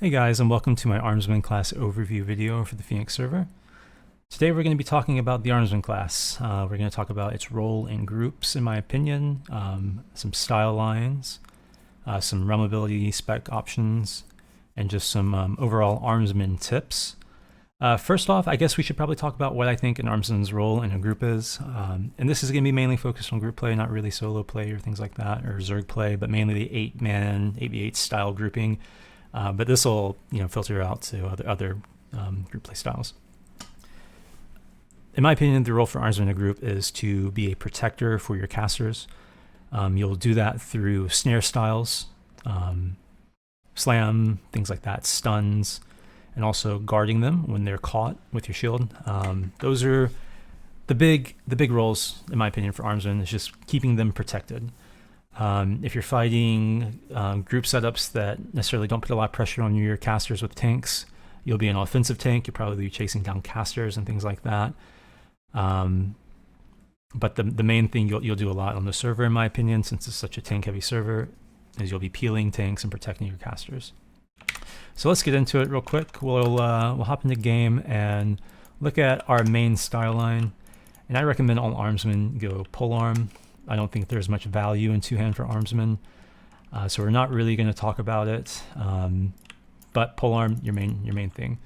Hey guys, and welcome to my Armsman class overview video for the Phoenix server. Today we're going to be talking about the Armsman class. We're going to talk about its role in groups, in my opinion, some style lines, some realmability spec options, and just some overall Armsman tips. First off, I guess we should probably talk about what I think an Armsman's role in a group is. And this is going to be mainly focused on group play, not really solo play or things like that, or Zerg play, but mainly the 8-man, 8v8 style grouping. But this will, filter out to other group play styles. In my opinion, the role for Armsman in a group is to be a protector for your casters. You'll do that through snare styles, slam, things like that, stuns, and also guarding them when they're caught with your shield. Those are the big roles, in my opinion, for Armsman, is just keeping them protected. If you're fighting group setups that necessarily don't put a lot of pressure on your casters with tanks, you'll be an offensive tank. You'll probably be chasing down casters and things like that. But the main thing you'll do a lot on the server, in my opinion, since it's such a tank-heavy server, is you'll be peeling tanks and protecting your casters. So let's get into it real quick. We'll hop into game and look at our main style line. And I recommend all Armsmen go Polearm. I don't think there's much value in two-hand for Armsmen, so we're not really going to talk about it. But Polearm, your main thing.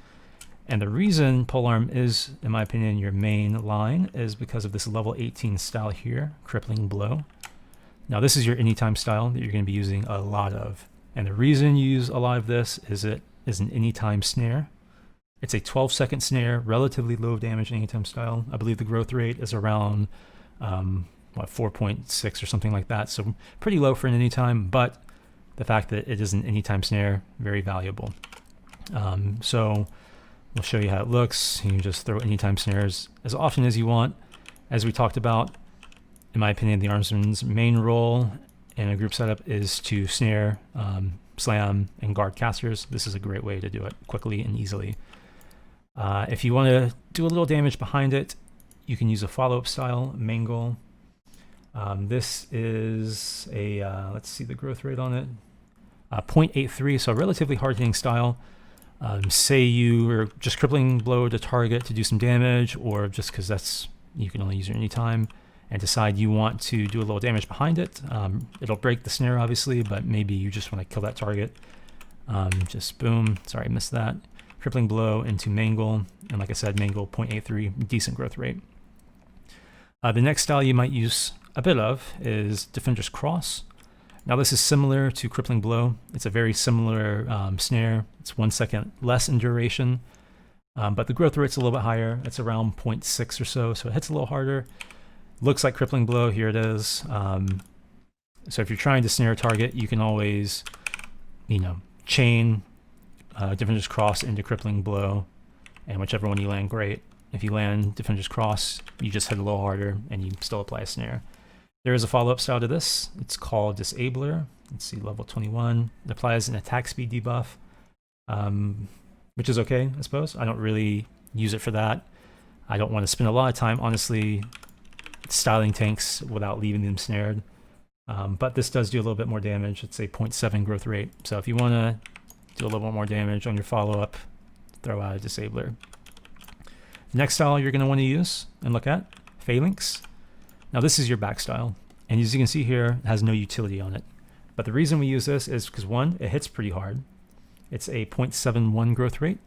And the reason Polearm is, in my opinion, your main line is because of this level 18 style here, Crippling Blow. Now this is your anytime style that you're going to be using a lot of. And the reason you use a lot of this is it is an anytime snare. It's a 12-second snare, relatively low damage anytime style. I believe the growth rate is around 4.6 or something like that, so pretty low for an anytime, but the fact that it is an anytime snare, very valuable. So we'll show you how it looks. You can just throw anytime snares as often as you want. As we talked about, in my opinion, the Armsman's main role in a group setup is to snare, slam, and guard casters. This is a great way to do it quickly and easily. If you want to do a little damage behind it, you can use a follow-up style, Mangle. This is a, let's see the growth rate on it, 0.83, so a relatively hard-hitting style. Say you are just crippling blow to target to do some damage, or just because you can only use it anytime, and decide you want to do a little damage behind it. It'll break the snare, obviously, but maybe you just want to kill that target. Just boom, sorry, I missed that. Crippling blow into Mangle, and like I said, Mangle 0.83, decent growth rate. The next style you might use a bit of is Defender's Cross. Now this is similar to Crippling Blow. It's a very similar snare. It's 1 second less in duration, but the growth rate's a little bit higher. It's around 0.6 or so, so it hits a little harder. Looks like Crippling Blow, here it is. So if you're trying to snare a target, you can always, chain Defender's Cross into Crippling Blow, and whichever one you land, great. If you land Defender's Cross, you just hit a little harder and you still apply a snare. There is a follow-up style to this. It's called Disabler. Let's see, level 21. It applies an attack speed debuff, which is okay, I suppose. I don't really use it for that. I don't want to spend a lot of time, honestly, styling tanks without leaving them snared. But this does do a little bit more damage. It's a 0.7 growth rate. So if you want to do a little bit more damage on your follow-up, throw out a Disabler. The next style you're going to want to use and look at, Phalanx. Now this is your back style, and as you can see here, it has no utility on it. But the reason we use this is because, one, it hits pretty hard. It's a 0.71 growth rate,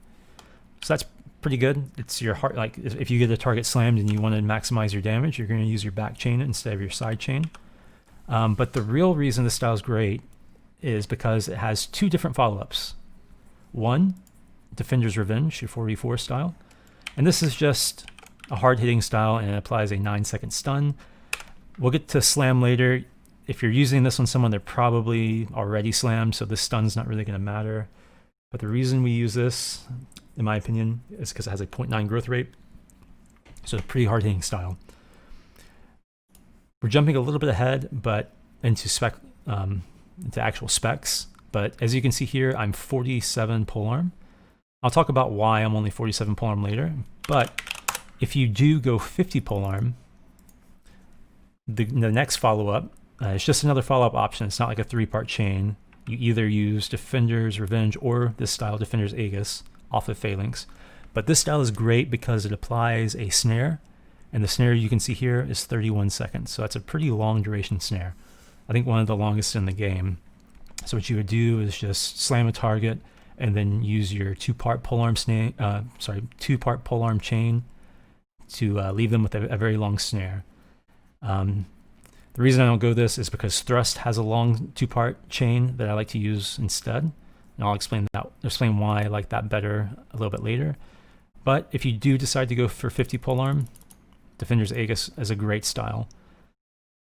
so that's pretty good. It's your heart, like if you get a target slammed and you want to maximize your damage, you're going to use your back chain instead of your side chain. But the real reason this style is great is because it has two different follow-ups. One, Defender's Revenge, your 4v4 style, and this is just a hard-hitting style, and it applies a 9-second stun. We'll get to slam later. If you're using this on someone, they're probably already slammed, so this stun's not really going to matter. But the reason we use this, in my opinion, is because it has a 0.9 growth rate. So it's a pretty hard-hitting style. We're jumping a little bit ahead, but into actual specs. But as you can see here, I'm 47 Polearm. I'll talk about why I'm only 47 Polearm later. But if you do go 50 Polearm, the next follow-up, it's just another follow-up option. It's not like a 3-part chain. you either use Defender's Revenge or this style, Defender's Aegis, off of Phalanx. But this style is great because it applies a snare, and the snare you can see here is 31 seconds. So that's a pretty long duration snare. I think one of the longest in the game. So what you would do is just slam a target and then use your two-part polearm chain to leave them with a very long snare. The reason I don't go this is because Thrust has a long two-part chain that I like to use instead, and I'll explain why I like that better a little bit later. But if you do decide to go for 50 polearm, Defender's Aegis is a great style.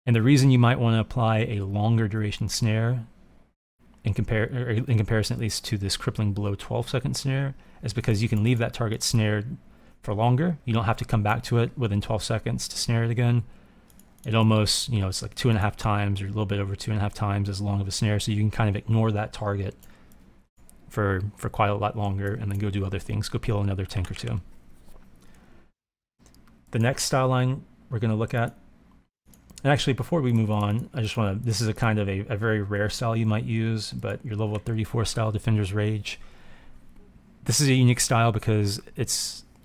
And the reason you might want to apply a longer duration snare, in comparison at least to this Crippling Blow 12-second snare, is because you can leave that target snared for longer. You don't have to come back to it within 12 seconds to snare it again. It almost, it's like 2.5 times or a little bit over 2.5 times as long of a snare, so you can kind of ignore that target for quite a lot longer and then go do other things, go peel another tank or two. The next style line we're going to look at, and actually before we move on, I just want to, this is a kind of a very rare style you might use, but your level 34 style, Defender's Rage. This is a unique style because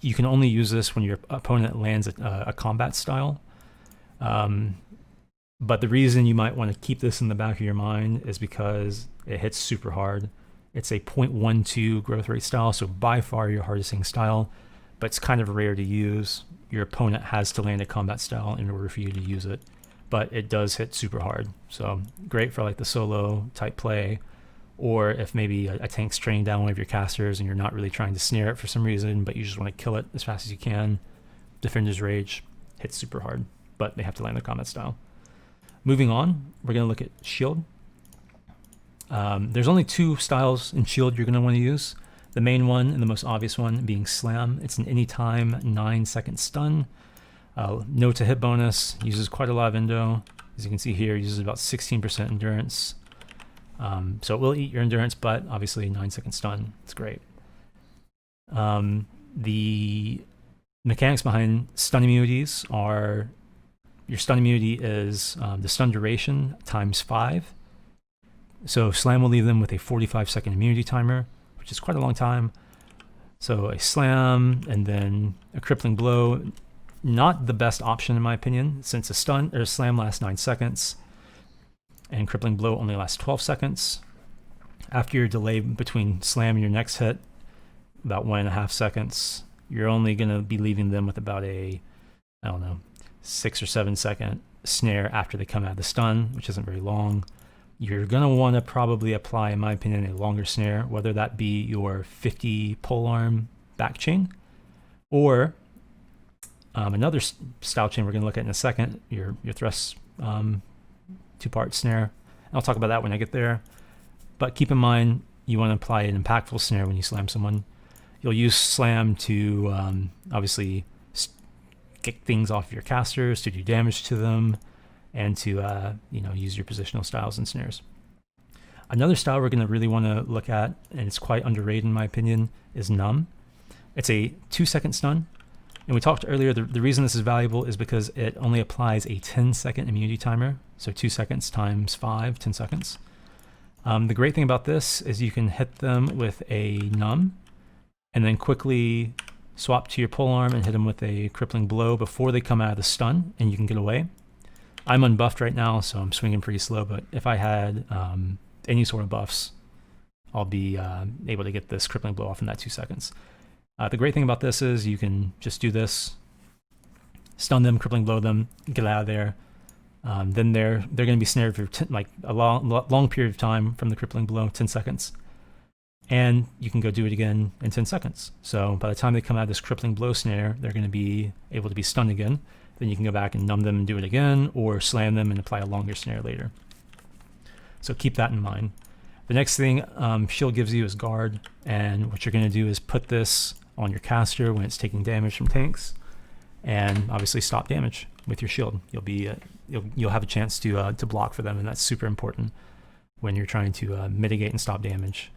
you can only use this when your opponent lands a combat style. But the reason you might want to keep this in the back of your mind is because it hits super hard. It's a 0.12 growth rate style, so by far your hardest hitting style, but it's kind of rare to use. Your opponent has to land a combat style in order for you to use it, but it does hit super hard. So great for like the solo type play, or if maybe a tank's training down one of your casters and you're not really trying to snare it for some reason, but you just want to kill it as fast as you can. Defender's Rage hits super hard, but they have to land their combat style. Moving on, we're going to look at Shield. There's only two styles in Shield you're going to want to use. The main one and the most obvious one being Slam. It's an anytime 9-second stun. No to hit bonus, uses quite a lot of endo. As you can see here, uses about 16% endurance. So it will eat your endurance, but obviously 9-second stun, it's great. The mechanics behind stun immunities are, your stun immunity is the stun duration times 5. So Slam will leave them with a 45-second immunity timer, which is quite a long time. So a Slam and then a Crippling Blow, not the best option in my opinion, since a stun or a Slam lasts 9 seconds and Crippling Blow only lasts 12 seconds. After your delay between Slam and your next hit, about 1.5 seconds, you're only going to be leaving them with about a, 6 or 7 second snare after they come out of the stun, which isn't very long. You're going to want to probably apply, in my opinion, a longer snare, whether that be your 50 polearm back chain or another style chain we're going to look at in a second, your thrust two-part snare. I'll talk about that when I get there. But keep in mind, you want to apply an impactful snare when you slam someone. You'll use Slam to obviously kick things off your casters, to do damage to them, and to use your positional styles and snares. Another style we're going to really want to look at, and it's quite underrated in my opinion, is Numb. It's a 2-second stun, and we talked earlier, the reason this is valuable is because it only applies a 10-second immunity timer, so 2 seconds times 5, 10 seconds. The great thing about this is you can hit them with a Numb, and then quickly swap to your polearm and hit them with a Crippling Blow before they come out of the stun, and you can get away. I'm unbuffed right now, so I'm swinging pretty slow, but if I had any sort of buffs, I'll be able to get this Crippling Blow off in that 2 seconds. The great thing about this is you can just do this, stun them, Crippling Blow them, get out of there. Then they're going to be snared for a long period of time from the Crippling Blow, 10 seconds. And you can go do it again in 10 seconds. So by the time they come out of this Crippling Blow snare, they're going to be able to be stunned again. Then you can go back and numb them and do it again, or slam them and apply a longer snare later. So keep that in mind. The next thing Shield gives you is Guard, and what you're going to do is put this on your caster when it's taking damage from tanks, and obviously stop damage with your shield. You'll have a chance to block for them, and that's super important when you're trying to mitigate and stop damage.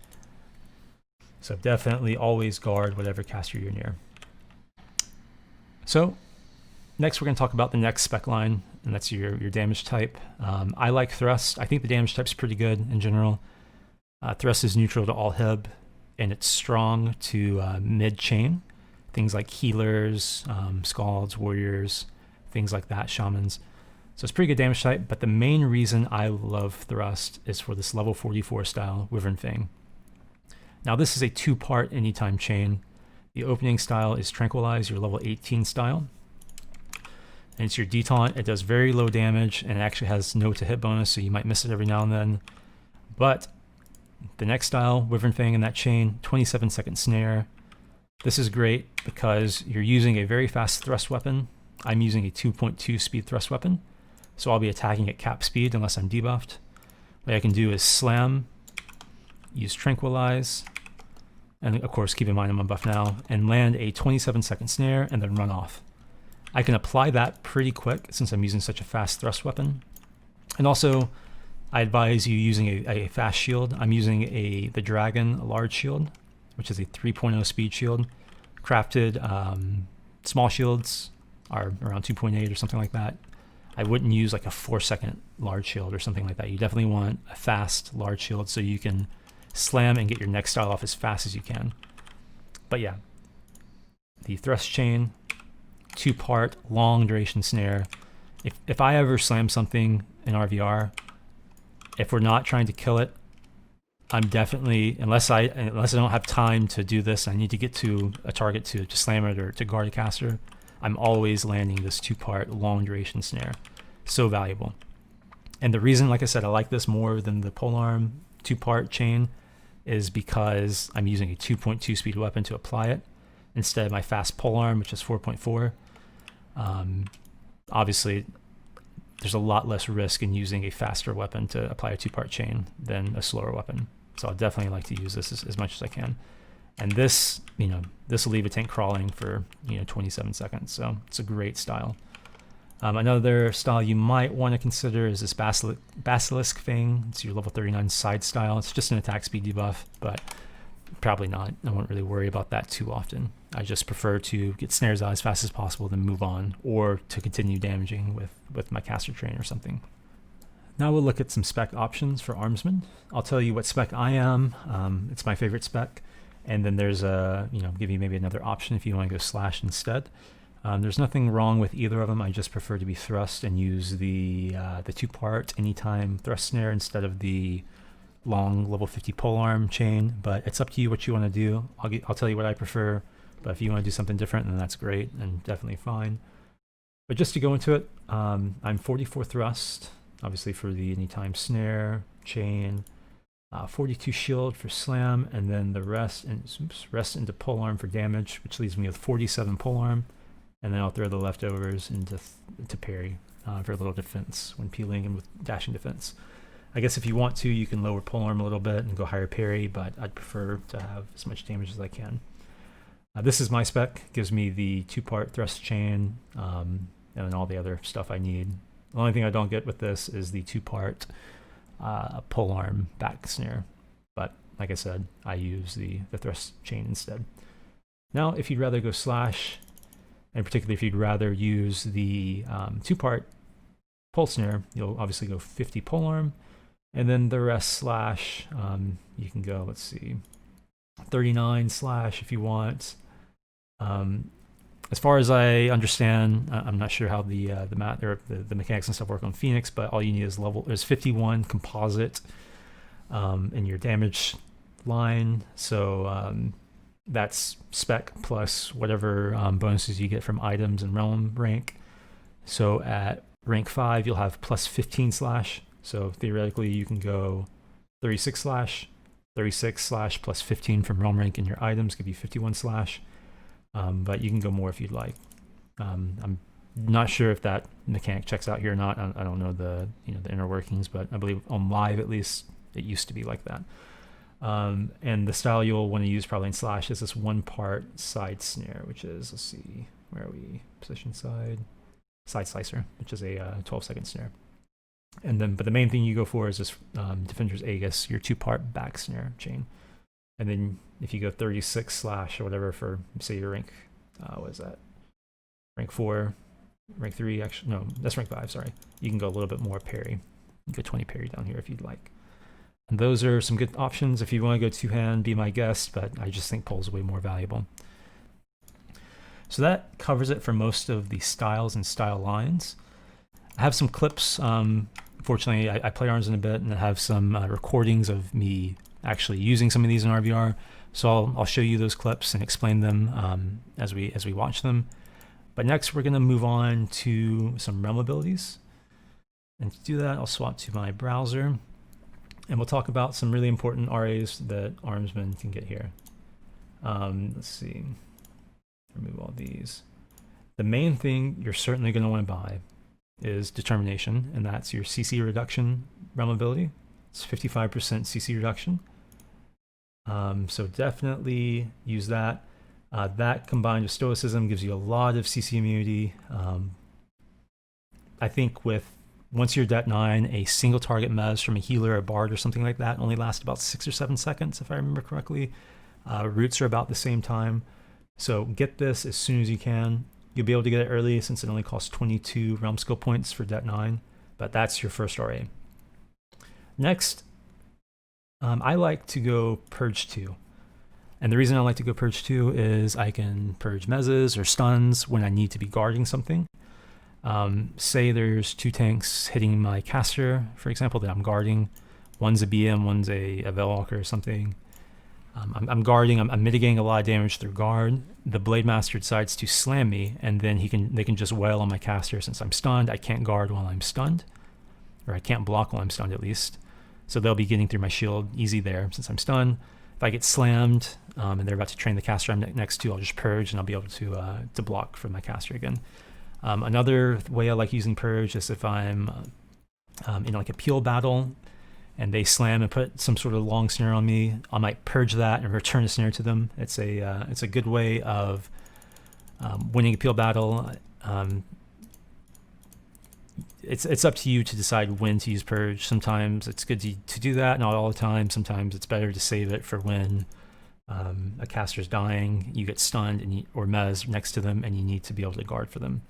So definitely always guard whatever caster you're near. So next we're going to talk about the next spec line, and that's your damage type. I like Thrust. I think the damage type's pretty good in general. Thrust is neutral to all Hib, and it's strong to mid-chain. Things like healers, scalds, warriors, things like that, shamans. So it's pretty good damage type, but the main reason I love Thrust is for this level 44 style Wyvern Fang. Now this is a 2-part anytime chain. The opening style is Tranquilize, your level 18 style. And it's your detaunt. It does very low damage, and it actually has no to hit bonus, so you might miss it every now and then. But the next style, Wyvern Fang in that chain, 27-second snare. This is great because you're using a very fast thrust weapon. I'm using a 2.2 speed thrust weapon, so I'll be attacking at cap speed unless I'm debuffed. What I can do is slam, use Tranquilize, and of course keep in mind I'm on buff now, and land a 27-second snare and then run off. I can apply that pretty quick since I'm using such a fast thrust weapon. And also, I advise you using a fast shield. I'm using the Dragon large shield, which is a 3.0 speed shield. Crafted small shields are around 2.8 or something like that. I wouldn't use like a 4-second large shield or something like that. You definitely want a fast large shield so you can slam and get your next style off as fast as you can. But yeah, the thrust chain, 2-part long duration snare. If I ever slam something in RVR, if we're not trying to kill it, I'm definitely, unless I don't have time to do this, I need to get to a target to slam it or to guard a caster, I'm always landing this 2-part long duration snare. So valuable. And the reason, like I said, I like this more than the Polearm 2-part chain is because I'm using a 2.2 speed weapon to apply it instead of my fast Polearm, which is 4.4. Obviously, there's a lot less risk in using a faster weapon to apply a 2-part chain than a slower weapon. So I'll definitely like to use this as much as I can. And this, this will leave a tank crawling for 27 seconds. So it's a great style. Another style you might want to consider is this Basilisk Fang. It's your level 39 side style. It's just an attack speed debuff, but probably not. I won't really worry about that too often. I just prefer to get snares out as fast as possible, then move on, or to continue damaging with my caster train or something. Now we'll look at some spec options for Armsman. I'll tell you what spec I am. It's my favorite spec. And then there's give you maybe another option if you want to go slash instead. There's nothing wrong with either of them. I just prefer to be thrust and use the 2-part anytime thrust snare instead of the long level 50 polearm chain. But it's up to you what you want to do. I'll tell you what I prefer. But if you want to do something different, then that's great and definitely fine. But just to go into it, I'm 44 thrust, obviously for the anytime snare chain. 42 shield for slam, and then the rest into polearm for damage, which leaves me with 47 polearm, and then I'll throw the leftovers into parry for a little defense when peeling and with dashing defense. I guess if you want to, you can lower polearm a little bit and go higher parry, but I'd prefer to have as much damage as I can. This is my spec. Gives me the 2-part thrust chain and then all the other stuff I need. The only thing I don't get with this is the 2-part polearm back snare, but like I said, I use the thrust chain instead. Now if you'd rather go slash, and particularly if you'd rather use the 2-part pole snare, you'll obviously go 50 polearm, and then the rest slash. You can go, let's see, 39 slash if you want. As far as I understand, I'm not sure how the math or the mechanics and stuff work on Phoenix, but all you need is there's 51 composite in your damage line. So that's spec plus whatever bonuses you get from items and realm rank. So at rank 5, you'll have plus 15 slash. So theoretically, you can go 36 slash, 36 slash plus 15 from realm rank in your items, give you 51 slash. But you can go more if you'd like. I'm not sure if that mechanic checks out here or not. I don't know the inner workings, but I believe on live at least it used to be like that. And the style you'll want to use probably in slash is this 1-part side snare, which is, let's see, where are we? Position side slicer, which is a 12-second snare. And then, but the main thing you go for is this Defender's Aegis, your 2-part back snare chain. And then if you go 36 slash or whatever for, say, your rank, what is that? Rank 4, rank 3, actually, no, that's rank 5, sorry. You can go a little bit more parry. You can go 20 parry down here if you'd like. And those are some good options. If you want to go two-hand, be my guest, but I just think Pole's way more valuable. So that covers it for most of the styles and style lines. I have some clips. Fortunately, I play Armsman a bit, and I have some recordings of me actually using some of these in RVR. So I'll show you those clips and explain them as we watch them. But next, we're going to move on to some realm abilities. And to do that, I'll swap to my browser, and we'll talk about some really important RAs that Armsman can get here. Let's see. Remove all these. The main thing you're certainly going to want to buy is Determination, and that's your CC reduction realm ability. It's 55% CC reduction. So definitely use that. That combined with Stoicism gives you a lot of CC immunity. I think once you're Det 9, a single target mez from a healer, a bard, or something like that only lasts about 6 or 7 seconds, if I remember correctly. Roots are about the same time. So get this as soon as you can. You'll be able to get it early since it only costs 22 realm skill points for Det 9, but that's your first RA. Next, I like to go Purge 2. And the reason I like to go Purge 2 is I can purge mezzes or stuns when I need to be guarding something. Say there's 2 tanks hitting my caster, for example, that I'm guarding. One's a BM, one's a Veilwalker or something. I'm guarding, I'm mitigating a lot of damage through guard. The Blade Master decides to slam me, and then they can just wail on my caster. Since I'm stunned, I can't guard while I'm stunned, or I can't block while I'm stunned at least. So they'll be getting through my shield easy there since I'm stunned. If I get slammed and they're about to train the caster I'm next to, I'll just purge and I'll be able to block from my caster again. Another way I like using purge is if I'm in like a peel battle and they slam and put some sort of long snare on me, I might purge that and return a snare to them. It's a good way of winning a peel battle. It's up to you to decide when to use purge. Sometimes it's good to do that, not all the time. Sometimes it's better to save it for when a caster's dying, you get stunned or mez next to them, and you need to be able to guard for them.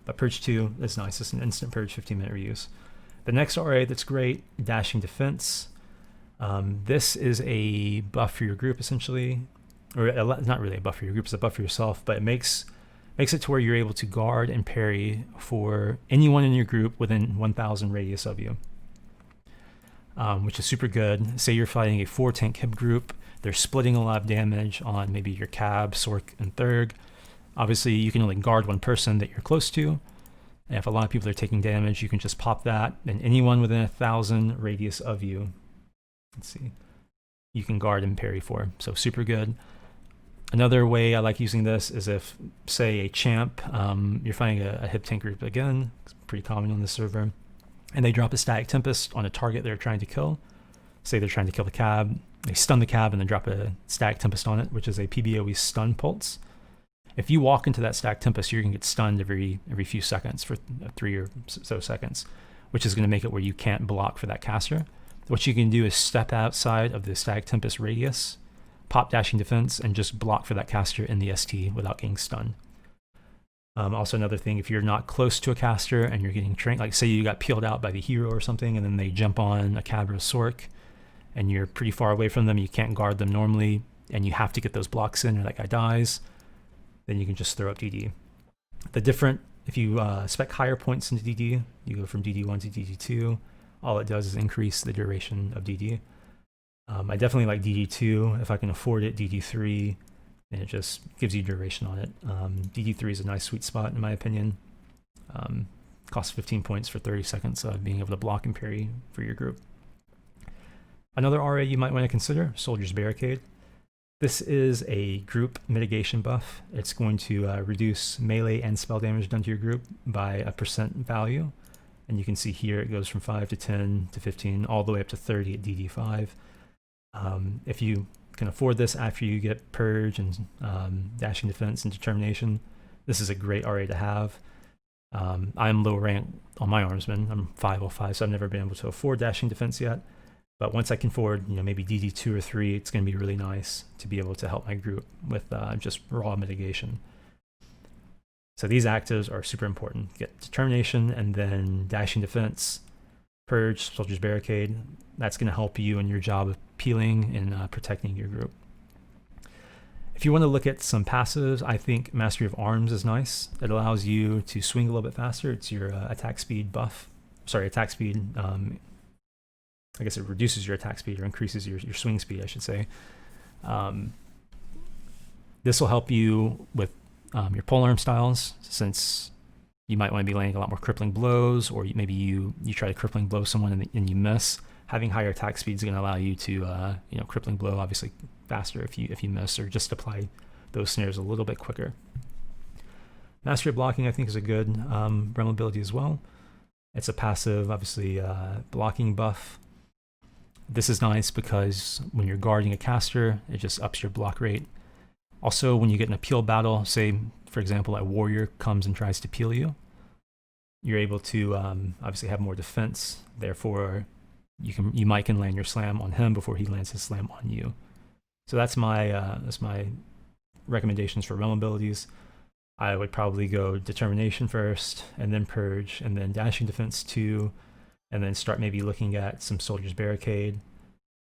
But Purge 2 is nice. It's an instant purge, 15-minute reuse. The next RA that's great, Dashing Defense. This is a buff for your group, essentially. Or not really a buff for your group, it's a buff for yourself, but it makes it to where you're able to guard and parry for anyone in your group within 1,000 radius of you, which is super good. Say you're fighting a 4-tank hib group, they're splitting a lot of damage on maybe your Cab, Sork, and Thurg. Obviously, you can only guard one person that you're close to. And if a lot of people are taking damage, you can just pop that, and anyone within 1,000 radius of you, let's see, you can guard and parry for. So super good. Another way I like using this is if, say, a champ, you're fighting a hip tank group again, it's pretty common on this server, and they drop a Static Tempest on a target they're trying to kill. Say they're trying to kill the Cab, they stun the Cab and then drop a Static Tempest on it, which is a PBOE stun pulse. If you walk into that Static Tempest, you're going to get stunned every few seconds for 3 or so seconds, which is going to make it where you can't block for that caster. What you can do is step outside of the Static Tempest radius, pop Dashing Defense, and just block for that caster in the ST without getting stunned. Also another thing, if you're not close to a caster and you're getting trained, like say you got peeled out by the hero or something, and then they jump on a Cab or a Sork, and you're pretty far away from them, you can't guard them normally, and you have to get those blocks in or that guy dies, then you can just throw up DD. If you spec higher points into DD, you go from DD1 to DD2, all it does is increase the duration of DD. I definitely like DD2 if I can afford it, DD3, and it just gives you duration on it. DD3 is a nice sweet spot in my opinion. Costs 15 points for 30 seconds of being able to block and parry for your group. Another RA you might want to consider, Soldier's Barricade. This is a group mitigation buff. It's going to reduce melee and spell damage done to your group by a % value. And you can see here it goes from 5 to 10 to 15, all the way up to 30 at DD5. If you can afford this after you get Purge and Dashing Defense and Determination, this is a great RA to have. I'm low rank on my Armsman. I'm 505, so I've never been able to afford Dashing Defense yet. But once I can afford, maybe DD2 or 3, it's going to be really nice to be able to help my group with just raw mitigation. So these actives are super important. Get Determination and then Dashing Defense. Purge, Soldier's Barricade. That's going to help you in your job of peeling and protecting your group. If you want to look at some passives, I think Mastery of Arms is nice. It allows you to swing a little bit faster. It's your attack speed buff. Sorry, attack speed. I guess it reduces your attack speed or increases your swing speed, I should say. This will help you with your polearm styles, since you might want to be landing a lot more crippling blows, or maybe you try to crippling blow someone and you miss. Having higher attack speed is going to allow you to crippling blow obviously faster if you miss, or just apply those snares a little bit quicker. Mastery of Blocking, I think, is a good realm ability as well. It's a passive, obviously, blocking buff. This is nice because when you're guarding a caster, it just ups your block rate. Also, when you get in a peel battle, say, for example, a warrior comes and tries to peel you, you're able to obviously have more defense. Therefore, you might can land your slam on him before he lands his slam on you. So that's my recommendations for realm abilities. I would probably go Determination first, and then Purge, and then Dashing Defense 2, and then start maybe looking at some Soldier's Barricade,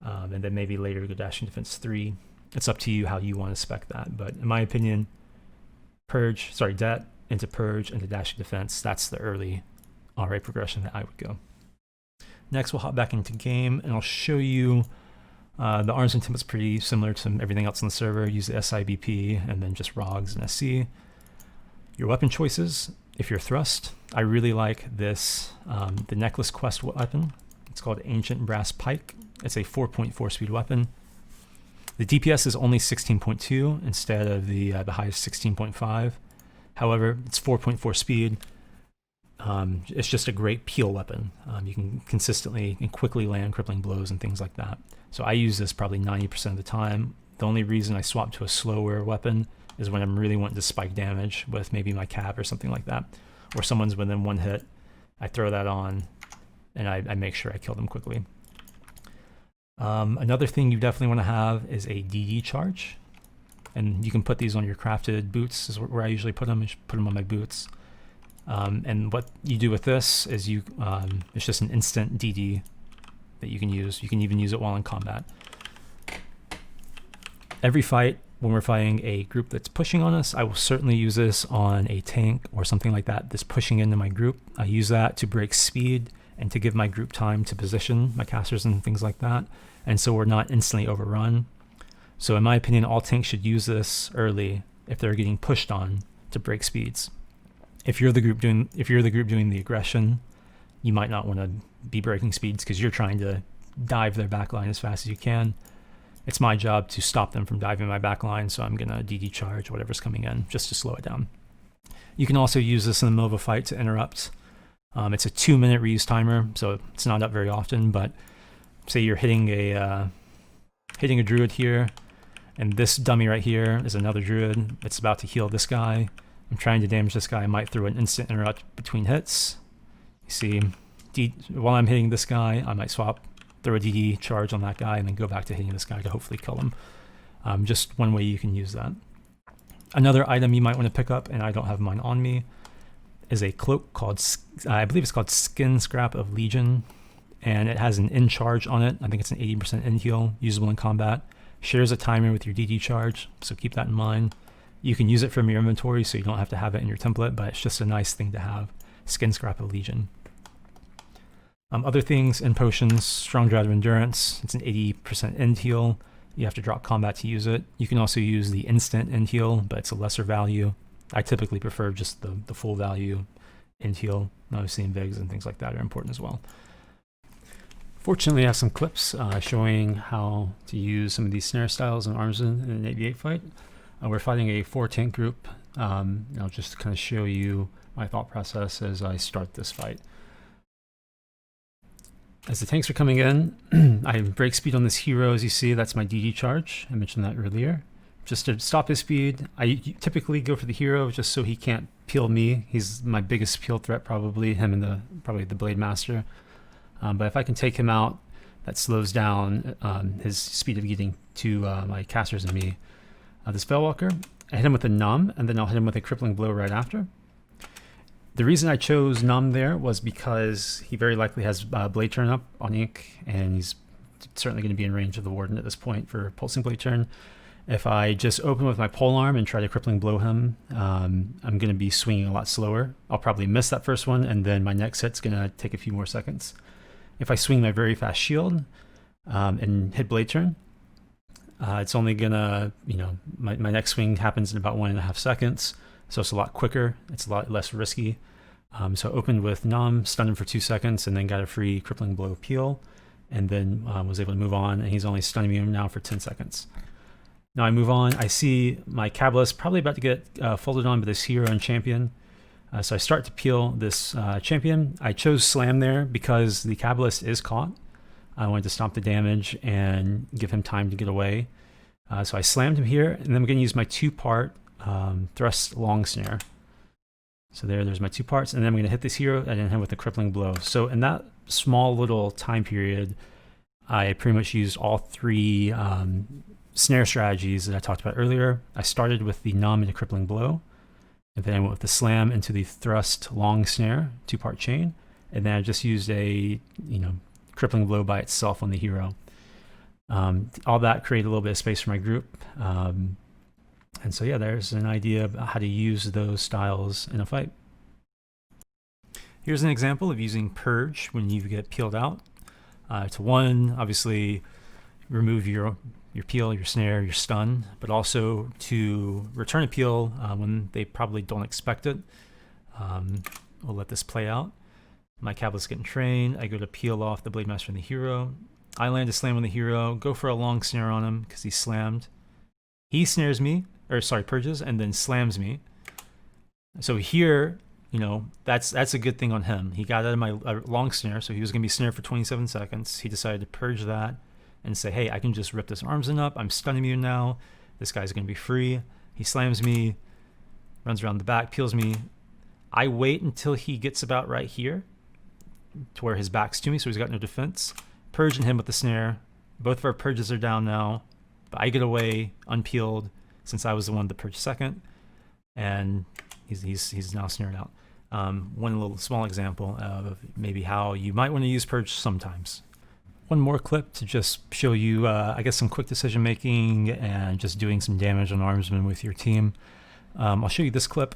and then maybe later go Dashing Defense 3. It's up to you how you want to spec that, but in my opinion, Det into Purge into Dashing Defense, that's the early RA progression that I would go. Next, we'll hop back into game, and I'll show you the Armsman template's pretty similar to everything else on the server. Use the SIBP, and then just ROGs and SC. Your weapon choices, if you're thrust, I really like this, the Necklace Quest weapon. It's called Ancient Brass Pike. It's a 4.4 speed weapon. The DPS is only 16.2 instead of the highest 16.5. However, it's 4.4 speed. It's just a great peel weapon. You can consistently and quickly land crippling blows and things like that. So I use this probably 90% of the time. The only reason I swap to a slower weapon is when I'm really wanting to spike damage with maybe my cap or something like that, or someone's within one hit. I throw that on, and I make sure I kill them quickly. Another thing you definitely want to have is a DD charge, and you can put these on your crafted boots. Is where I usually put them. I put them on my boots. And what you do with this is it's just an instant DD that you can use. You can even use it while in combat. Every fight, when we're fighting a group that's pushing on us, I will certainly use this on a tank or something like that that's pushing into my group. I use that to break speed and to give my group time to position my casters and things like that, and so we're not instantly overrun. So in my opinion, all tanks should use this early if they're getting pushed on to break speeds. If you're the group doing the aggression, you might not want to be breaking speeds because you're trying to dive their backline as fast as you can. It's my job to stop them from diving my backline, so I'm gonna DD charge whatever's coming in just to slow it down. You can also use this in the middle of a fight to interrupt. It's a 2-minute reuse timer, so it's not up very often, but say you're hitting a druid here, and this dummy right here is another druid. It's about to heal this guy. I'm trying to damage this guy. I might throw an instant interrupt between hits. You see, while I'm hitting this guy, I might swap, throw a DD charge on that guy, and then go back to hitting this guy to hopefully kill him. Just one way you can use that. Another item you might want to pick up, and I don't have mine on me, is a cloak called, I believe it's called Skin Scrap of Legion, and it has an in charge on it. I think it's an 80% in heal, usable in combat. Shares a timer with your DD charge, so keep that in mind. You can use it from your inventory, so you don't have to have it in your template, but it's just a nice thing to have. Skin Scrap of Legion. Other things in potions, Strong Drive of Endurance. It's an 80% end heal. You have to drop combat to use it. You can also use the instant end heal, but it's a lesser value. I typically prefer just the full value end heal. Obviously, invigs and things like that are important as well. Fortunately, I have some clips showing how to use some of these snare styles in Armsman in an 8v8 fight. We're fighting a 4-tank group. I'll just kind of show you my thought process as I start this fight. As the tanks are coming in, I break speed on this hero. As you see, that's my DD charge. I mentioned that earlier. Just to stop his speed, I typically go for the hero just so he can't peel me. He's my biggest peel threat, probably, him and probably the Blade Master. But if I can take him out, that slows down his speed of getting to my casters and me. The Spellwalker, I hit him with a numb, and then I'll hit him with a crippling blow right after. The reason I chose Num there was because he very likely has Blade Turn up on Ink, and he's certainly going to be in range of the Warden at this point for Pulsing Blade Turn. If I just open with my Polearm and try to Crippling Blow him, I'm going to be swinging a lot slower. I'll probably miss that first one, and then my next hit's going to take a few more seconds. If I swing my very fast shield and hit Blade Turn, it's only going to, my next swing happens in about 1.5 seconds, so it's a lot quicker. It's a lot less risky. So I opened with Nom, stunned him for 2 seconds, and then got a free Crippling Blow peel, and then was able to move on, and he's only stunning me now for 10 seconds. Now I move on, I see my Cabalist probably about to get folded on by this hero and champion. So I start to peel this champion. I chose Slam there because the Cabalist is caught. I wanted to stop the damage and give him time to get away. So I slammed him here, and then I'm going to use my 2-part thrust long snare. So there's my 2 parts, and then I'm going to hit this hero and then hit him with a crippling blow. So in that small little time period, I pretty much used all 3 snare strategies that I talked about earlier. I started with the Numb and the crippling blow, and then I went with the slam into the thrust long snare 2-part chain, and then I just used a crippling blow by itself on the hero. All that created a little bit of space for my group, and so yeah, there's an idea of how to use those styles in a fight. Here's an example of using Purge when you get peeled out. To one, obviously remove your peel, your snare, your stun, but also to return a peel when they probably don't expect it. We'll let this play out. My Cabalist's getting trained. I go to peel off the Blade Master and the hero. I land a slam on the hero, go for a long snare on him because he's slammed. He snares me, purges, and then slams me. So here, that's a good thing on him. He got out of my long snare, so he was going to be snared for 27 seconds. He decided to purge that and say, hey, I can just rip this Armsman up. I'm stun immune now. This guy's going to be free. He slams me, runs around the back, peels me. I wait until he gets about right here to where his back's to me, so he's got no defense. Purging him with the snare. Both of our purges are down now, but I get away unpeeled since I was the one to purge second, and he's now snared out. One little small example of maybe how you might want to use Purge sometimes. One more clip to just show you, I guess, some quick decision making and just doing some damage on Armsman with your team. I'll show you this clip.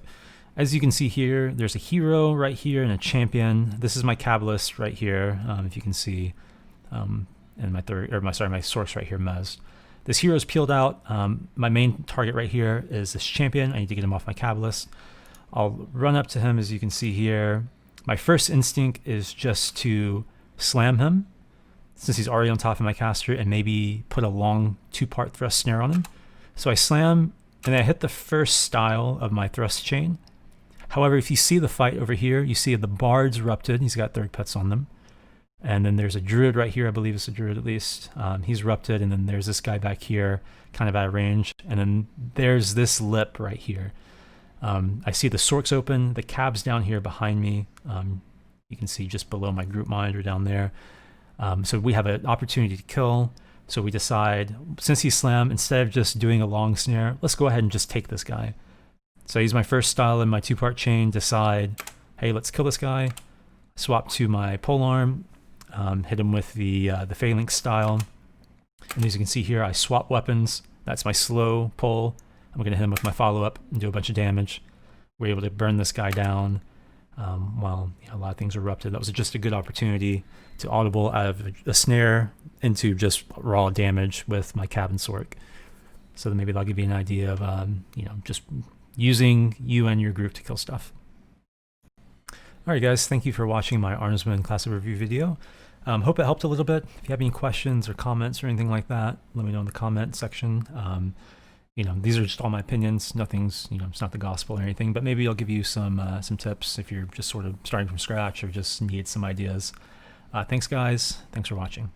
As you can see here, there's a hero right here and a champion. This is my Cabalist right here, if you can see, and my source right here, Mez. This hero is peeled out. My main target right here is this champion. I need to get him off my Cabalist. I'll run up to him, as you can see here. My first instinct is just to slam him, since he's already on top of my caster, and maybe put a long 2-part thrust snare on him. So I slam, and I hit the first style of my thrust chain. However, if you see the fight over here, you see the Bard's erupted. He's got 30 pets on them. And then there's a Druid right here. I believe it's a Druid at least. He's erupted, and then there's this guy back here, kind of out of range. And then there's this lip right here. I see the Sorks open, the Cab's down here behind me. You can see just below my group monitor down there. So we have an opportunity to kill. So we decide, since he's slammed, instead of just doing a long snare, let's go ahead and just take this guy. So I use my first style in my 2-part chain, decide, hey, let's kill this guy. Swap to my Polearm, hit him with the Phalanx style. And as you can see here, I swap weapons. That's my slow pull. I'm going to hit him with my follow-up and do a bunch of damage. We're able to burn this guy down while a lot of things are erupted. That was just a good opportunity to audible out of a snare into just raw damage with my Cabin Sork. So then maybe that'll give you an idea of just using you and your group to kill stuff. Alright guys, thank you for watching my Armsman classic review video. Hope it helped a little bit. If you have any questions or comments or anything like that, let me know in the comment section. These are just all my opinions. Nothing's, it's not the gospel or anything, but maybe I'll give you some tips if you're just sort of starting from scratch or just need some ideas. Thanks guys. Thanks for watching.